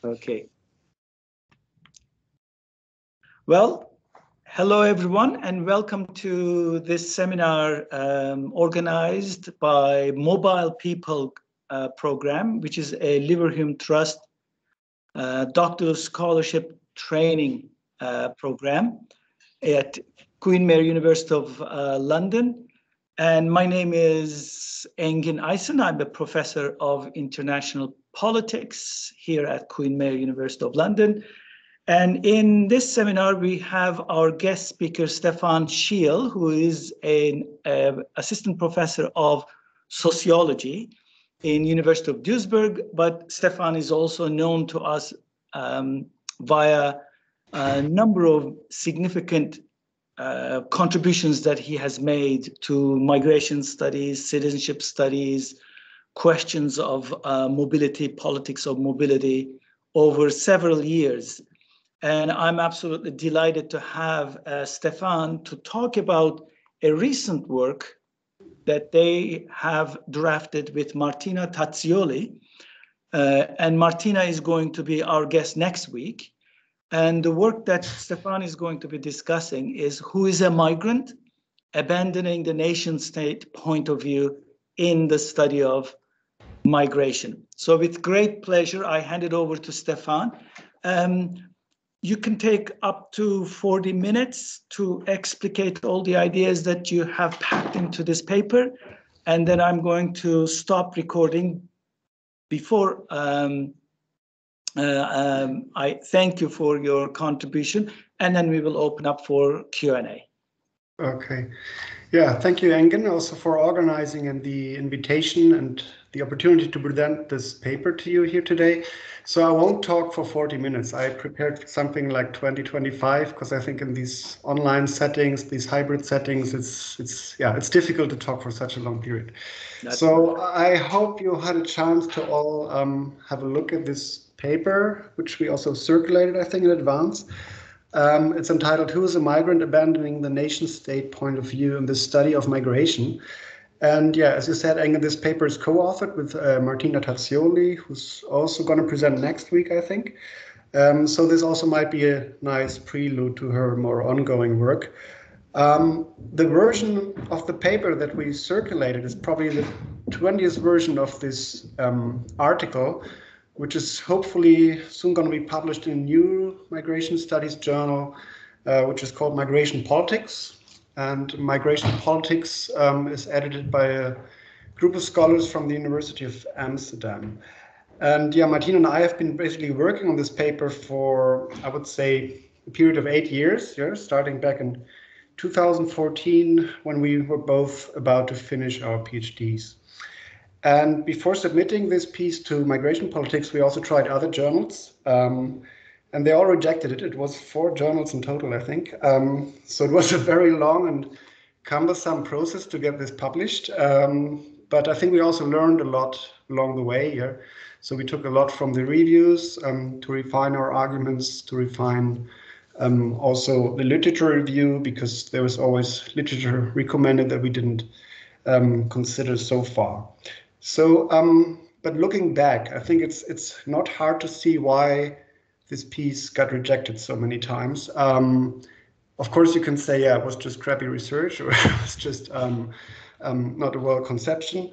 Okay. Well, hello everyone, and welcome to this seminar organized by Mobile People program, which is a Liverham Trust doctoral scholarship training program at Queen Mary University of London. And my name is Engin Isin. I'm a professor of international politics here at Queen Mary University of London. And in this seminar, we have our guest speaker, Stephan Scheel, who is an assistant professor of sociology in University of Duisburg. But Stephan is also known to us via a number of significant contributions that he has made to migration studies, citizenship studies, questions of mobility, politics of mobility over several years. And I'm absolutely delighted to have Stephan to talk about a recent work that they have drafted with Martina Tazzioli. And Martina is going to be our guest next week. And the work that Stephan is going to be discussing is Who is a Migrant? Abandoning the nation state point of view in the study of migration. So with great pleasure, I hand it over to Stephan. You can take up to 40 minutes to explicate all the ideas that you have packed into this paper. And then I'm going to stop recording before I thank you for your contribution, and then we will open up for Q&A. Okay. Yeah, thank you, Engin, also for organizing and the invitation and the opportunity to present this paper to you here today. So I won't talk for 40 minutes. I prepared something like 20, 25, because I think in these online settings, these hybrid settings, it's difficult to talk for such a long period. So I hope you had a chance to all have a look at this paper, which we also circulated, I think, in advance. It's entitled, Who is a Migrant? Abandoning the Nation State Point of View in the Study of Migration. And yeah, as you said, Engin, this paper is co-authored with Martina Tazzioli, who's also going to present next week, I think. So this also might be a nice prelude to her more ongoing work. The version of the paper that we circulated is probably the 20th version of this article, which is hopefully soon going to be published in a new migration studies journal, which is called Migration Politics. And Migration Politics is edited by a group of scholars from the University of Amsterdam. And yeah, Martina and I have been basically working on this paper for, I would say, a period of 8 years, starting back in 2014, when we were both about to finish our PhDs. And before submitting this piece to Migration Politics, we also tried other journals, and they all rejected it. It was 4 journals in total, I think. So it was a very long and cumbersome process to get this published. But I think we also learned a lot along the way here. So we took a lot from the reviews to refine our arguments, to refine also the literature review, because there was always literature recommended that we didn't consider so far. So, but looking back, I think it's not hard to see why this piece got rejected so many times. Of course, you can say, yeah, it was just crappy research, or it was just not a well-alternative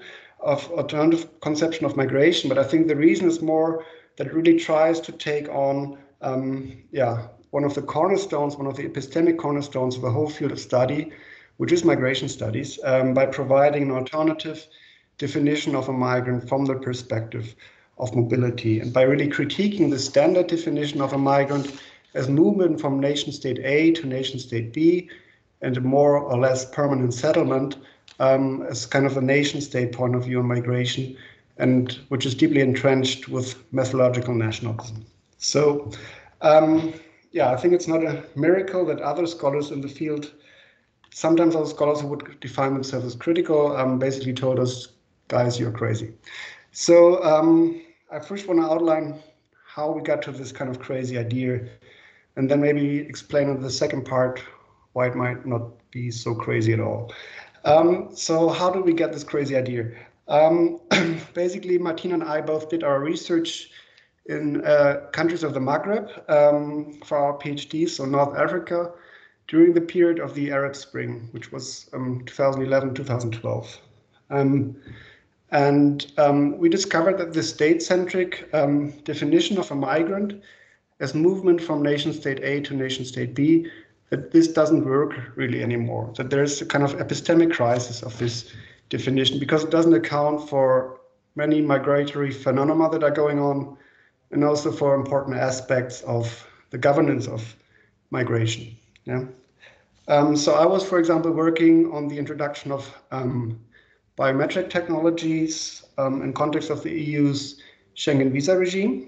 conception of migration. But I think the reason is more that it really tries to take on, one of the cornerstones, one of the epistemic cornerstones of the whole field of study, which is migration studies, by providing an alternative definition of a migrant from the perspective of mobility, and by really critiquing the standard definition of a migrant as movement from nation state A to nation state B, and a more or less permanent settlement as kind of a nation state point of view on migration, and which is deeply entrenched with methodological nationalism. So I think it's not a miracle that other scholars in the field, sometimes other scholars who would define themselves as critical, basically told us, guys, you're crazy. So I first want to outline how we got to this kind of crazy idea, and then maybe explain in the second part why it might not be so crazy at all. So how did we get this crazy idea? Basically, Martina and I both did our research in countries of the Maghreb for our PhD, so North Africa, during the period of the Arab Spring, which was 2011-2012. We discovered that the state-centric definition of a migrant as movement from nation state A to nation state B, that this doesn't work really anymore, that there's a kind of epistemic crisis of this definition because it doesn't account for many migratory phenomena that are going on and also for important aspects of the governance of migration. Yeah. So I was, for example, working on the introduction of biometric technologies in context of the EU's Schengen visa regime.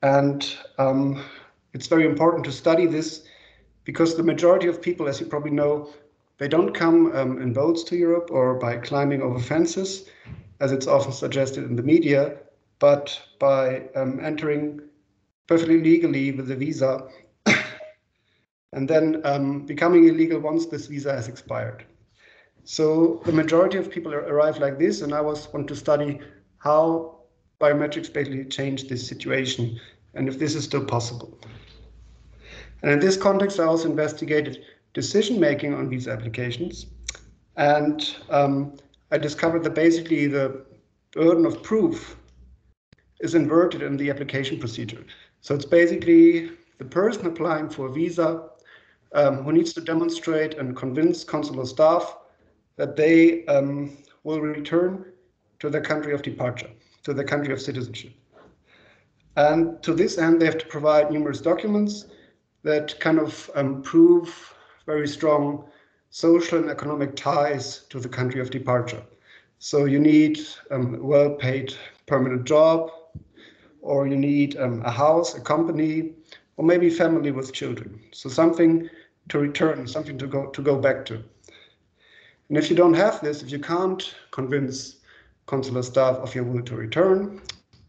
And it's very important to study this because the majority of people, as you probably know, they don't come in boats to Europe or by climbing over fences, as it's often suggested in the media, but by entering perfectly legally with a visa and then becoming illegal once this visa has expired. So the majority of people arrive like this, and I want to study how biometrics basically change this situation and if this is still possible. And in this context, I also investigated decision-making on visa applications. And I discovered that basically the burden of proof is inverted in the application procedure. So it's basically the person applying for a visa who needs to demonstrate and convince consular staff that they will return to their country of departure, to their country of citizenship. And to this end, they have to provide numerous documents that kind of prove very strong social and economic ties to the country of departure. So you need a well-paid permanent job, or you need a house, a company, or maybe family with children. So something to return, something to go back to. And if you don't have this, if you can't convince consular staff of your will to return,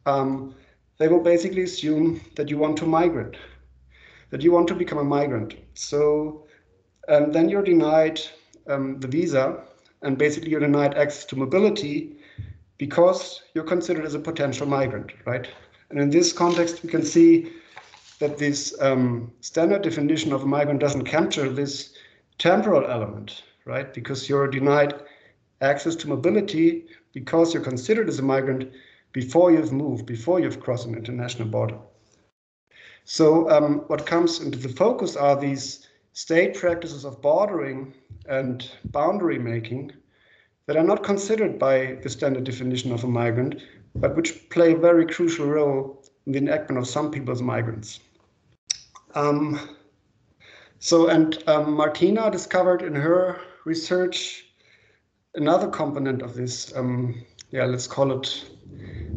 they will basically assume that you want to migrate, that you want to become a migrant. So then you're denied the visa, and basically you're denied access to mobility because you're considered as a potential migrant, right? And in this context, we can see that this standard definition of a migrant doesn't capture this temporal element, right? Because you're denied access to mobility because you're considered as a migrant before you've moved, before you've crossed an international border. So what comes into the focus are these state practices of bordering and boundary making that are not considered by the standard definition of a migrant, but which play a very crucial role in the enactment of some people as migrants. Martina discovered in her research another component of this, let's call it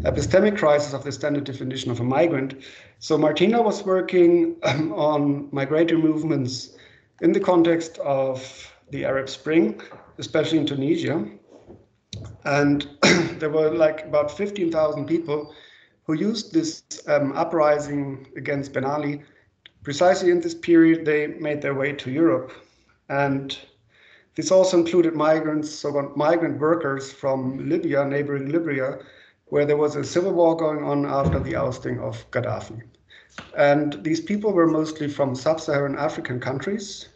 epistemic crisis of the standard definition of a migrant. So Martina was working on migratory movements in the context of the Arab Spring, especially in Tunisia. And there were like about 15,000 people who used this uprising against Ben Ali. Precisely in this period, they made their way to Europe. And this also included migrants, so-called migrant workers from Libya, neighboring Libya, where there was a civil war going on after the ousting of Gaddafi. And these people were mostly from sub-Saharan African countries,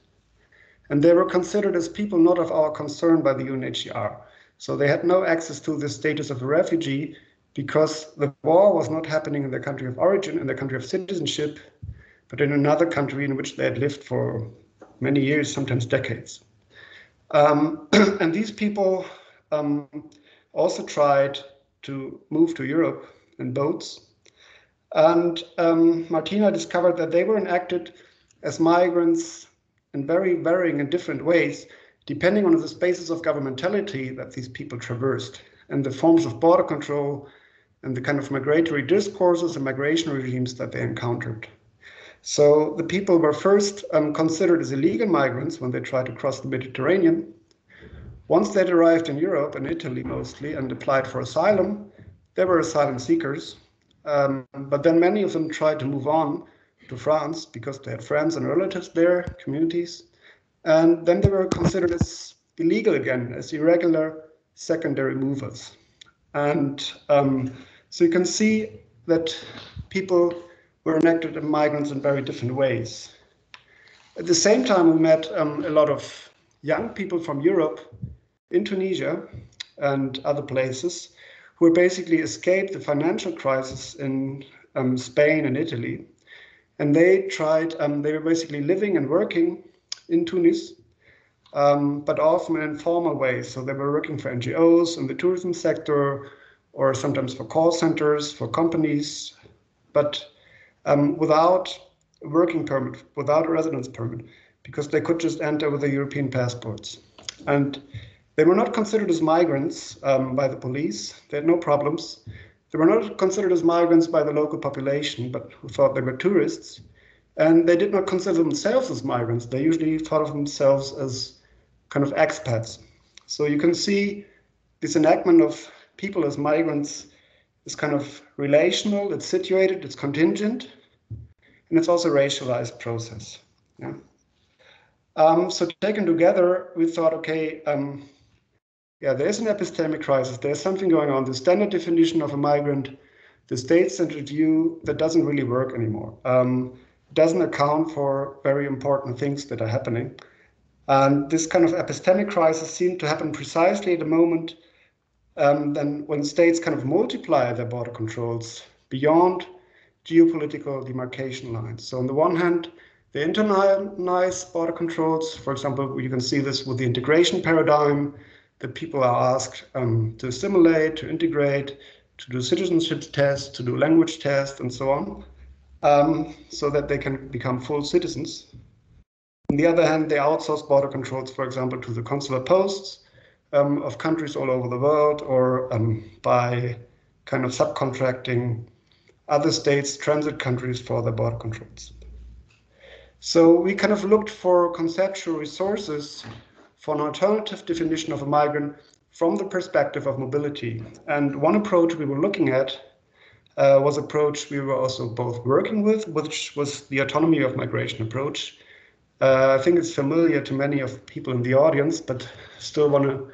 and they were considered as people not of our concern by the UNHCR. So they had no access to the status of a refugee because the war was not happening in their country of origin, in their country of citizenship, but in another country in which they had lived for many years, sometimes decades. And these people also tried to move to Europe in boats. And Martina discovered that they were enacted as migrants in very varying and different ways, depending on the spaces of governmentality that these people traversed and the forms of border control and the kind of migratory discourses and migration regimes that they encountered. So the people were first considered as illegal migrants when they tried to cross the Mediterranean. Once they'd arrived in Europe and Italy mostly and applied for asylum, they were asylum seekers. But then many of them tried to move on to France because they had friends and relatives there, communities. And then they were considered as illegal again, as irregular secondary movers. And so you can see that people were enacted as migrants in very different ways. At the same time, we met a lot of young people from Europe in Tunisia and other places who basically escaped the financial crisis in Spain and Italy. And they tried, they were basically living and working in Tunis, but often in informal ways. So they were working for NGOs in the tourism sector, or sometimes for call centers, for companies, but without a working permit, without a residence permit, because they could just enter with their European passports. And they were not considered as migrants by the police. They had no problems. They were not considered as migrants by the local population, but who thought they were tourists. And they did not consider themselves as migrants. They usually thought of themselves as kind of expats. So you can see this enactment of people as migrants is kind of relational, it's situated, it's contingent, and it's also a racialized process. Yeah. So taken together, we thought, okay, yeah, there's an epistemic crisis. There's something going on. The standard definition of a migrant, the state-centered view, that doesn't really work anymore. Doesn't account for very important things that are happening. And this kind of epistemic crisis seemed to happen precisely at the moment then when states kind of multiply their border controls beyond geopolitical demarcation lines. So on the one hand, they internalize border controls. For example, you can see this with the integration paradigm, that people are asked to assimilate, to integrate, to do citizenship tests, to do language tests, and so on, so that they can become full citizens. On the other hand, they outsource border controls, for example, to the consular posts of countries all over the world, or by kind of subcontracting other states, transit countries for the border controls. So we kind of looked for conceptual resources for an alternative definition of a migrant from the perspective of mobility. And one approach we were looking at was an approach we were also both working with, which was the autonomy of migration approach. I think it's familiar to many of people in the audience, but still want to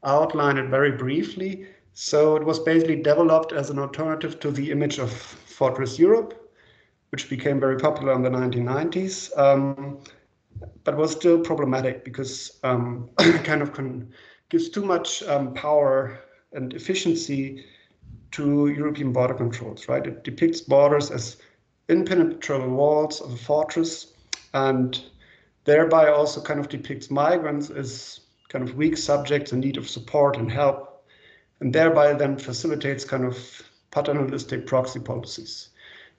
outline it very briefly. So it was basically developed as an alternative to the image of Fortress Europe, which became very popular in the 1990s, but was still problematic because it kind of gives too much power and efficiency to European border controls, right? It depicts borders as impenetrable walls of a fortress, and thereby also kind of depicts migrants as kind of weak subjects in need of support and help, and thereby then facilitates kind of paternalistic proxy policies.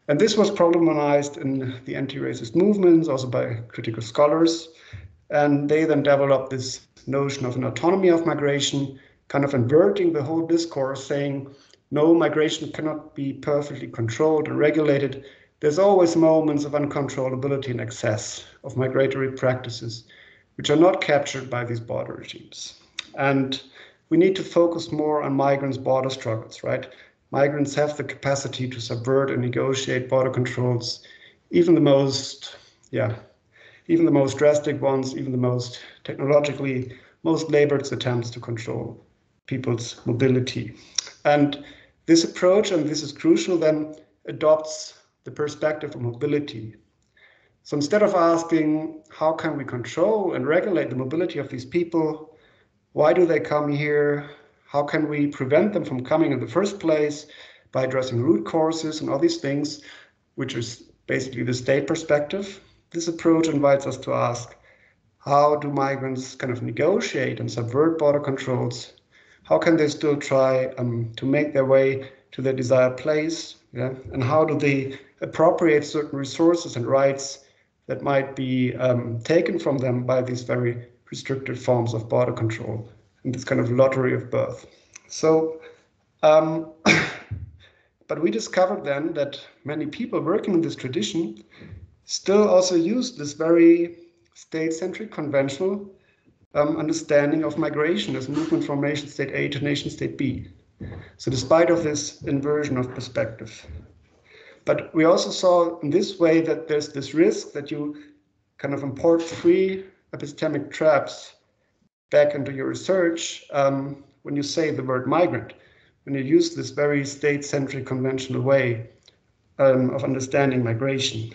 And this was problematized in the anti-racist movements, also by critical scholars. And they then developed this notion of an autonomy of migration, kind of inverting the whole discourse, saying, no, migration cannot be perfectly controlled and regulated. There's always moments of uncontrollability and excess of migratory practices, which are not captured by these border regimes. And we need to focus more on migrants' border struggles, right? Migrants have the capacity to subvert and negotiate border controls, even the most drastic ones, even the most technologically most labored attempts to control people's mobility. And this approach, and this is crucial, then adopts the perspective of mobility. So instead of asking, how can we control and regulate the mobility of these people? Why do they come here? How can we prevent them from coming in the first place by addressing root causes and all these things, which is basically the state perspective? This approach invites us to ask, how do migrants kind of negotiate and subvert border controls? How can they still try to make their way to their desired place? Yeah? And how do they appropriate certain resources and rights that might be taken from them by these very restricted forms of border control? And this kind of lottery of birth. So, but we discovered then that many people working in this tradition still also use this very state-centric, conventional understanding of migration as movement from nation state A to nation state B. So despite of this inversion of perspective. But we also saw in this way that there's this risk that you kind of import three epistemic traps back into your research when you say the word migrant, when you use this very state-centric conventional way of understanding migration.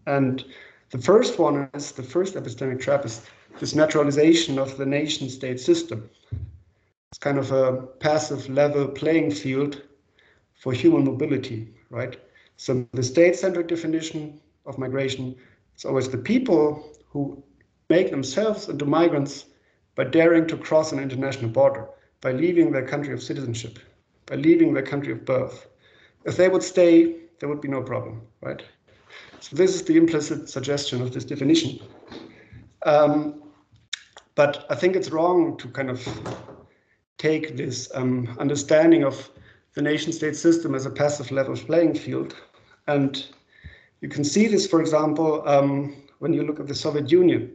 And the first one is, the first epistemic trap is this naturalization of the nation-state system. It's kind of a passive level playing field for human mobility, right? So the state-centric definition of migration is always the people who make themselves into migrants by daring to cross an international border, by leaving their country of citizenship, by leaving their country of birth. If they would stay, there would be no problem, right? So this is the implicit suggestion of this definition. But I think it's wrong to kind of take this understanding of the nation-state system as a passive level playing field. And you can see this, for example, when you look at the Soviet Union.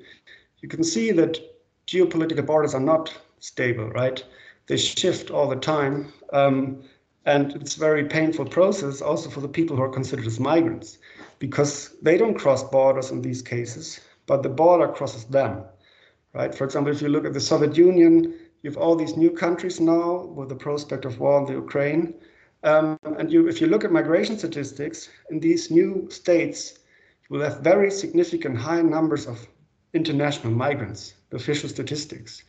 You can see that geopolitical borders are not stable, right? They shift all the time. And it's a very painful process also for the people who are considered as migrants, because they don't cross borders in these cases, but the border crosses them, right? For example, if you look at the Soviet Union, you have all these new countries now with the prospect of war in the Ukraine. And if you look at migration statistics in these new states, you will have very significant high numbers of international migrants, the official statistics.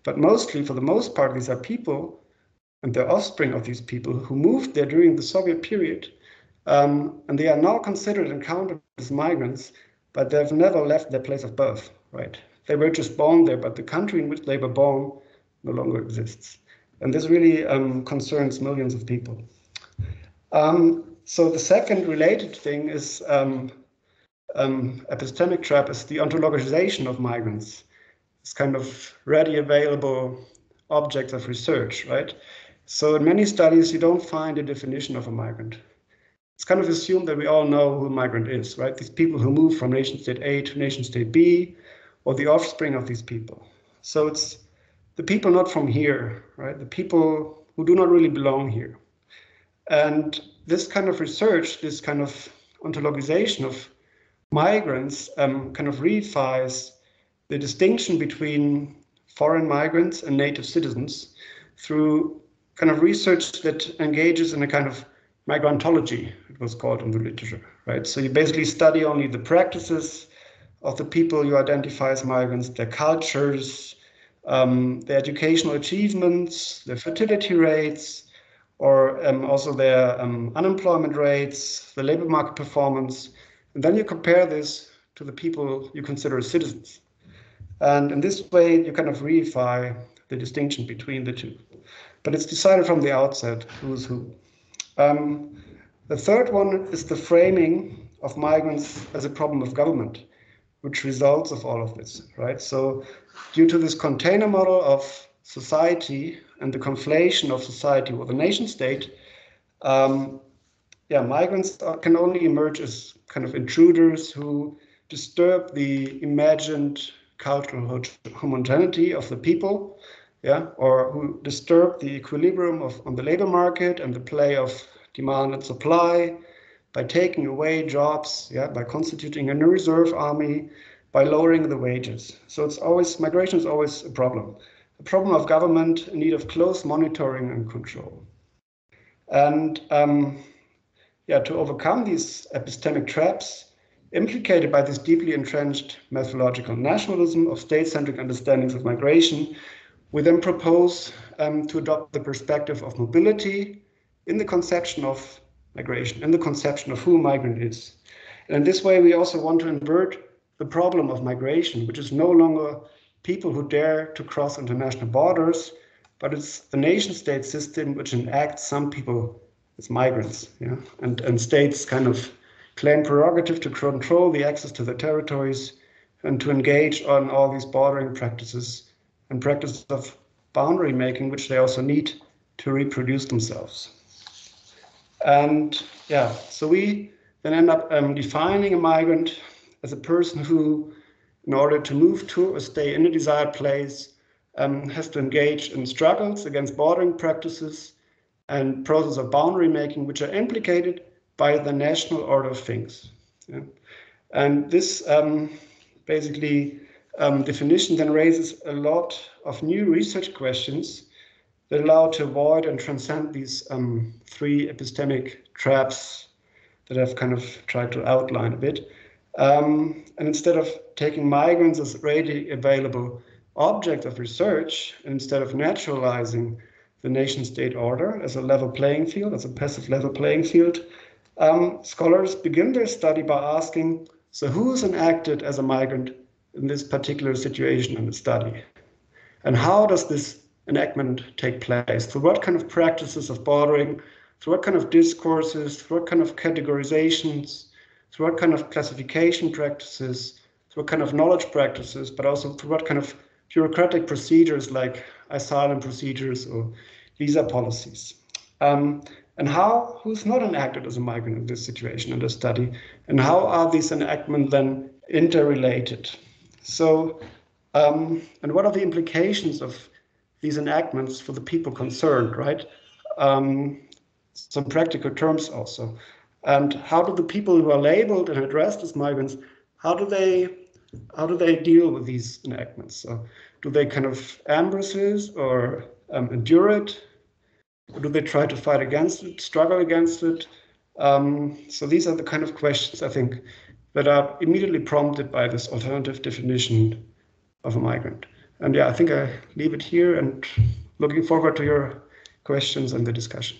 But mostly, for the most part, these are people and the offspring of these people who moved there during the Soviet period. And they are now considered and counted as migrants, but they've never left their place of birth, right? They were just born there, but the country in which they were born no longer exists. And this really concerns millions of people. So the second related thing is epistemic trap is the ontologization of migrants. It's kind of ready available objects of research, right? So in many studies, you don't find a definition of a migrant. It's kind of assumed that we all know who a migrant is, right? These people who move from nation state A to nation state B, or the offspring of these people. So it's the people not from here, right? The people who do not really belong here. And this kind of research, this kind of ontologization of migrants kind of reifies the distinction between foreign migrants and native citizens through kind of research that engages in a kind of migrantology, it was called in the literature, right? So you basically study only the practices of the people you identify as migrants, their cultures, their educational achievements, their fertility rates, or also their unemployment rates, the labor market performance. And then you compare this to the people you consider as citizens. And in this way, you kind of reify the distinction between the two. But it's decided from the outset who's who. The third one is the framing of migrants as a problem of government, which results of all of this, right? So due to this container model of society and the conflation of society with a nation state, migrants can only emerge as kind of intruders who disturb the imagined cultural homogeneity of the people, or who disturb the equilibrium on the labor market and the play of demand and supply by taking away jobs, by constituting a reserve army, by lowering the wages. So it's always, migration is always a problem of government in need of close monitoring and control. And to overcome these epistemic traps implicated by this deeply entrenched methodological nationalism of state-centric understandings of migration, we then propose to adopt the perspective of mobility in the conception of migration, in the conception of who a migrant is. And in this way, we also want to invert the problem of migration, which is no longer people who dare to cross international borders, but it's the nation-state system which enacts some people as migrants, and states kind of claim prerogative to control the access to the territories and to engage on all these bordering practices and practices of boundary making, which they also need to reproduce themselves. And so we then end up defining a migrant as a person who, in order to move to or stay in a desired place, has to engage in struggles against bordering practices and process of boundary making, which are implicated by the national order of things. And this definition then raises a lot of new research questions that allow to avoid and transcend these three epistemic traps that I've kind of tried to outline a bit. And instead of taking migrants as readily available object of research, and instead of naturalizing the nation-state order as a level playing field, as a passive level playing field, scholars begin their study by asking, so who's enacted as a migrant in this particular situation in the study? And how does this enactment take place? Through what kind of practices of bordering, through what kind of discourses, through what kind of categorizations, through what kind of classification practices, through what kind of knowledge practices, but also through what kind of bureaucratic procedures like asylum procedures or visa policies. And who's not enacted as a migrant in this situation in this study, and how are these enactments then interrelated? So, and what are the implications of these enactments for the people concerned, right? Some practical terms also. And how do the people who are labeled and addressed as migrants, how do they deal with these enactments? So do they kind of embrace it or endure it? Or do they try to fight against it, struggle against it? So these are the kind of questions, I think, that are immediately prompted by this alternative definition of a migrant. And yeah, I think I leave it here and looking forward to your questions and the discussion.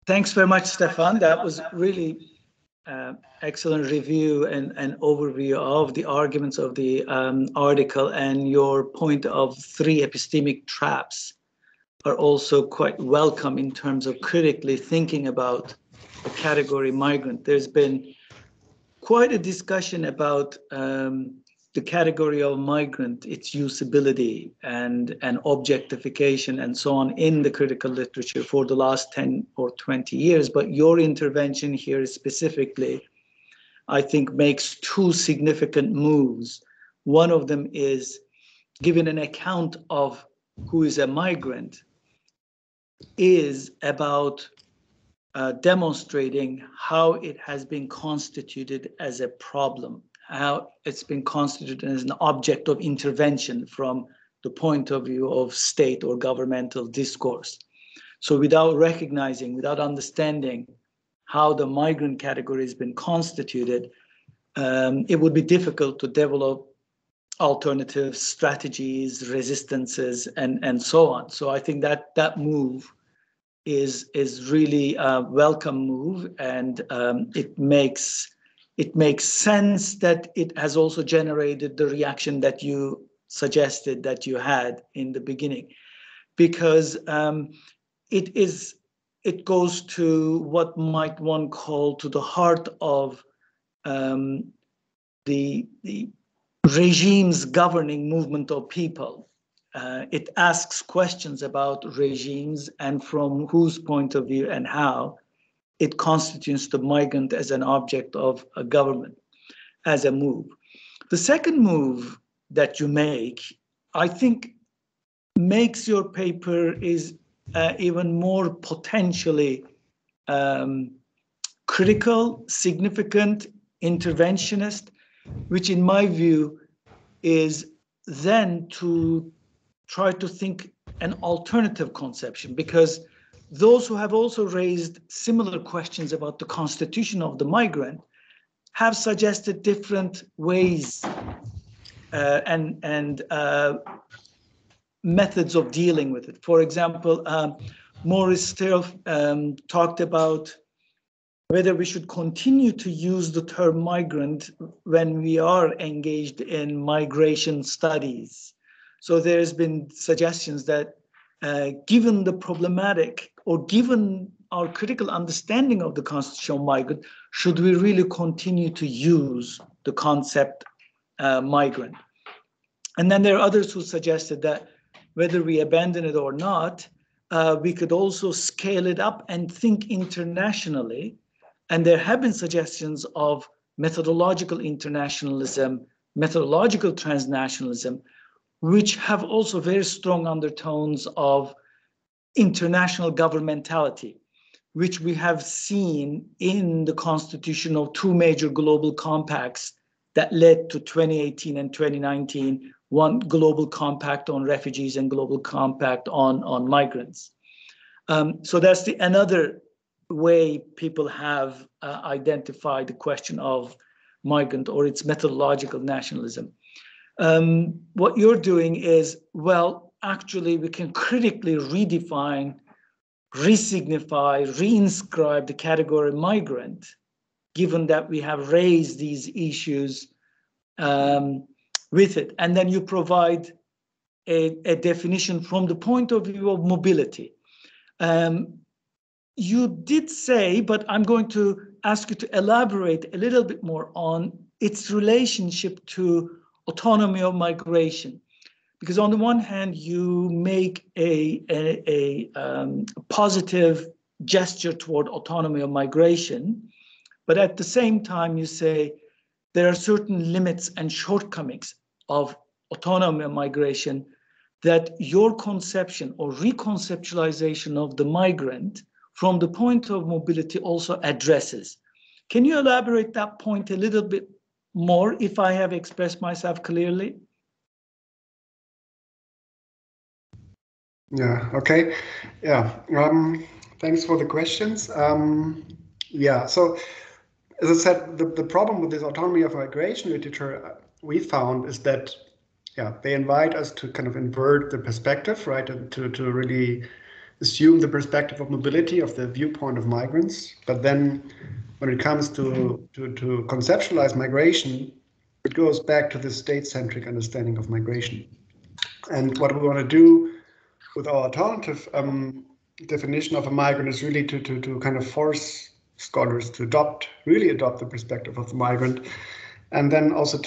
Thanks very much, Stephan. That was really excellent review and overview of the arguments of the article, and your point of 3 epistemic traps are also quite welcome in terms of critically thinking about the category migrant. There's been quite a discussion about the category of migrant, its usability and objectification and so on in the critical literature for the last 10 or 20 years. But your intervention here specifically, I think, makes 2 significant moves. One of them is giving an account of who is a migrant is about demonstrating how it has been constituted as a problem, how it's been constituted as an object of intervention from the point of view of state or governmental discourse. So without recognizing, without understanding how the migrant category has been constituted, it would be difficult to develop alternative strategies, resistances, and so on. So I think that move is really a welcome move, and it makes sense that it has also generated the reaction that you suggested that you had in the beginning, because it goes to what might one call to the heart of the regimes governing movement of people. It asks questions about regimes and from whose point of view and how it constitutes the migrant as an object of a government, as a move. The second move that you make, I think, makes your paper is even more potentially critical, significant, interventionist, which in my view is then to try to think an alternative conception, because those who have also raised similar questions about the constitution of the migrant have suggested different ways and methods of dealing with it. For example, Maurice Steel talked about whether we should continue to use the term migrant when we are engaged in migration studies. So there's been suggestions that given the problematic or given our critical understanding of the constitution of migrant, should we really continue to use the concept migrant? And then there are others who suggested that whether we abandon it or not, we could also scale it up and think internationally. And there have been suggestions of methodological internationalism, methodological transnationalism, which have also very strong undertones of international governmentality, which we have seen in the constitution of 2 major global compacts that led to 2018 and 2019 one global compact on refugees and global compact on migrants. So that's another way people have identified the question of migrant or its methodological nationalism. What you're doing is, well, actually we can critically redefine, resignify, reinscribe the category migrant, given that we have raised these issues with it. And then you provide a definition from the point of view of mobility. You did say, but I'm going to ask you to elaborate a little bit more on its relationship to autonomy of migration. Because on the one hand, you make a positive gesture toward autonomy of migration, but at the same time, you say there are certain limits and shortcomings of autonomy of migration that your conception or reconceptualization of the migrant from the point of mobility also addresses. Can you elaborate that point a little bit more, if I have expressed myself clearly? Yeah, okay. Yeah, thanks for the questions. Yeah, so as I said, the problem with this autonomy of migration literature we found is that, yeah, they invite us to kind of invert the perspective, right, and to really assume the perspective of mobility, of the viewpoint of migrants. But then when it comes to conceptualize migration, it goes back to the state-centric understanding of migration. And what we want to do with our alternative definition of a migrant is really to kind of force scholars to really adopt the perspective of the migrant, and then also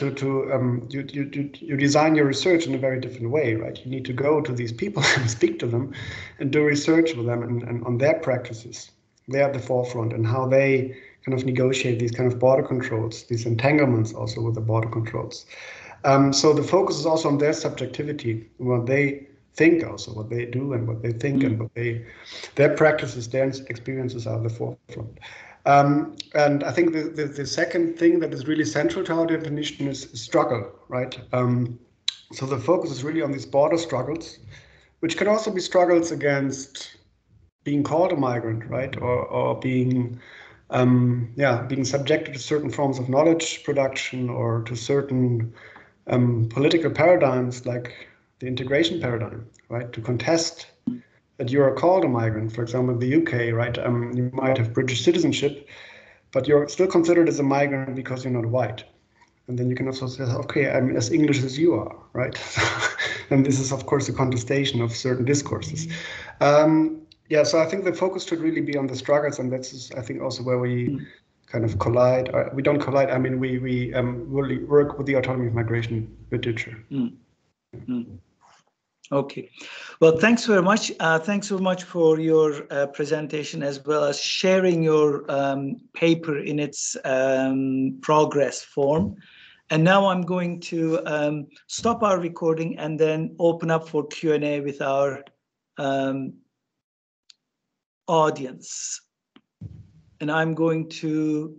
you design your research in a very different way, right? You need to go to these people and speak to them and do research with them and on their practices. They're at the forefront and how they kind of negotiate these kind of border controls, these entanglements also with the border controls. So the focus is also on their subjectivity, what they think also, what they do and what they think and what their practices, their experiences are at the forefront. And I think the second thing that is really central to our definition is struggle, right? So the focus is really on these border struggles, which can also be struggles against being called a migrant, right? Or being, being subjected to certain forms of knowledge production or to certain political paradigms like the integration paradigm, right? To contest that you are called a migrant. For example, in the UK, right? You might have British citizenship, but you're still considered as a migrant because you're not white. And then you can also say, okay, I'm as English as you are, right? And this is, of course, a contestation of certain discourses. So I think the focus should really be on the struggles, and that's, I think, also where we kind of collide. We don't collide. I mean, we really work with the autonomy of migration literature. Okay, well, thanks very much. Thanks so much for your presentation, as well as sharing your paper in its progress form. And now I'm going to stop our recording and then open up for Q&A with our audience. And I'm going to